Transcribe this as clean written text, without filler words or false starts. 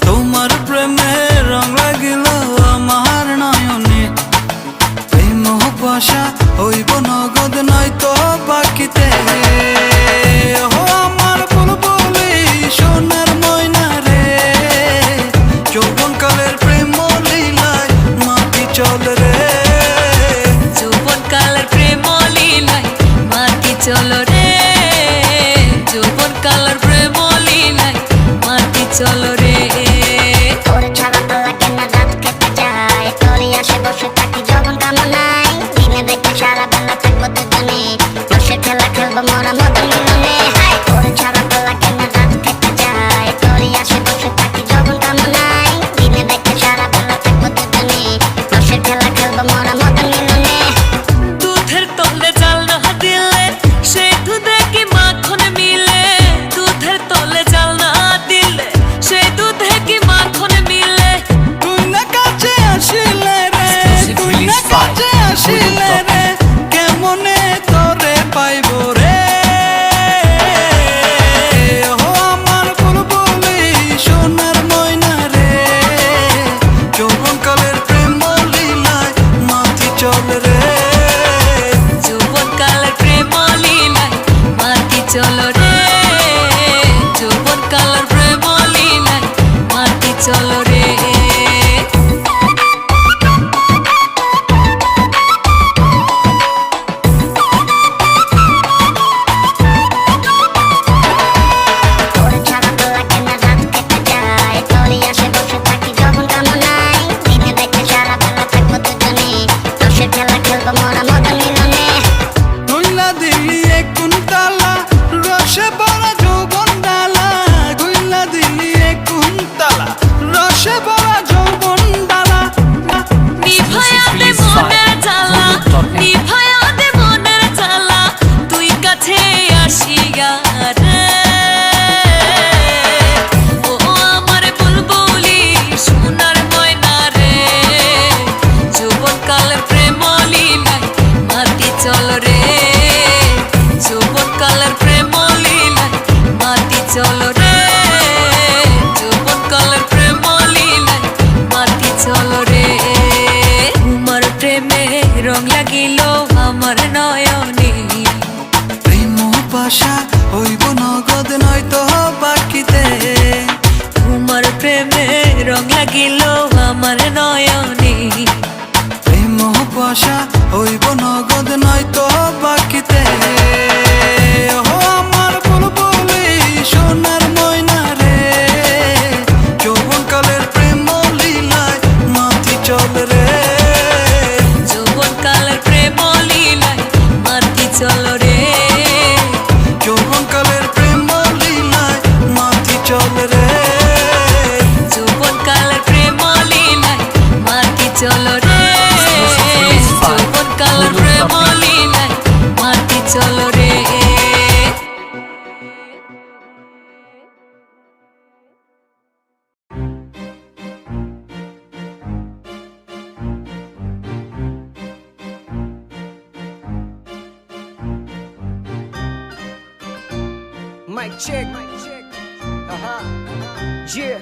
তোমার প্রেমে রং লাগিল আমার নয়নে, এই মোহ কুয়াশা হইব নগদ নয়তো বাকিতে। ও আমার বুলবুলি সোনার ময়না রে, যৌবনকালের প্রেম লীলায় মাটি চল রে, যৌবনকালের প্রেম লীলায় মাটি চল রে, যৌবনকালের প্রেম লীলায় মাটি চল রে। ওরে ছাড়া পাল্লা কেন রাত কেটে যায়, তোরই আসে বসে থাকি যখন কামনায়, দিনে দেখে সারা বেলা থাকবো দুজনে, রসের খেলা খেলবো মোরা মদন মিলনে। ওরে ছাড়া পাল্লা কেন রাত কেটে যায়, তোরই আসে বসে থাকি যখন কামনায়, দিনে দেখে সারা বেলা থাকবো দুজনে, রসের খেলা খেলবো মোরা মদন মিলনে। দুধের তলে জাল না দিলে সেই দুধে কি মাখন মিলে, দুধের তলে জাল না দিলে সেই দুধে কি মাখন মিলে। তুই না কাছে আসিলে রে, তুই না কাছে আসিলে রে, কেমনে তোরে পাইব রে। ও আমার বুলবুলি সোনার ময়না রে, যৌবনকালের প্রেম লীলায় মাটি চল রে, যৌবনকালের প্রেম লীলায় মাটি চল রে, যৌবনকালের প্রেম লীলায় মাটি চল রে। ওরে ছাড়া পাল্লা কেন রাত কেটে যায়, তোরই আসে বসে থাকি যখন কামনায়, দিনে দেখে সারা বেলা থাকবো দুজনে, রসের খেলা খেলবো মোরা মদন মিলনে। গুইলা দিলি এক কুন্তলা রসে ভরা যৌবন ডালা, গুইলা দিলি এক কুন্তলা রসে ভরা যৌবন ডালা। নিভায়া দে মনের জ্বালা, নিভায়া দে মনের জ্বালা, তুই কাছে আসিয়া রে। ও আমার বুলবুলি সোনার ময়না রে, যৌবনকালের প্রেম লীলায় মাটি চল রে, যৌবনকালের প্রেম লীলায় মাটি চল রে, যৌবনকালের প্রেম লীলায় মাটি চল রে। তোমার প্রেমে রং লাগিল আমার নয়নে, প্রেম পাশা হইব নগদ নয়তো বাকিতে। তোমার প্রেমে রং লাগিল আমার নয়নে, প্রেম পাশা হইব নগদ নয়তো বাকিতে। ও আমার বুলবুলি সোনার ময়না রে, যৌবনকালের প্রেম লীলায় মাটি চল রে, যৌবনকালের প্রেম লীলায় মাটি চল রে, যৌবনকালের প্রেম লীলায় মাটি চল রে, যৌবনকালের প্রেম লীলায় মাটি চল রে, যৌবনকালের প্রেম লীলায় মাটি চল রে। Mic check. Uh-huh. Yeah.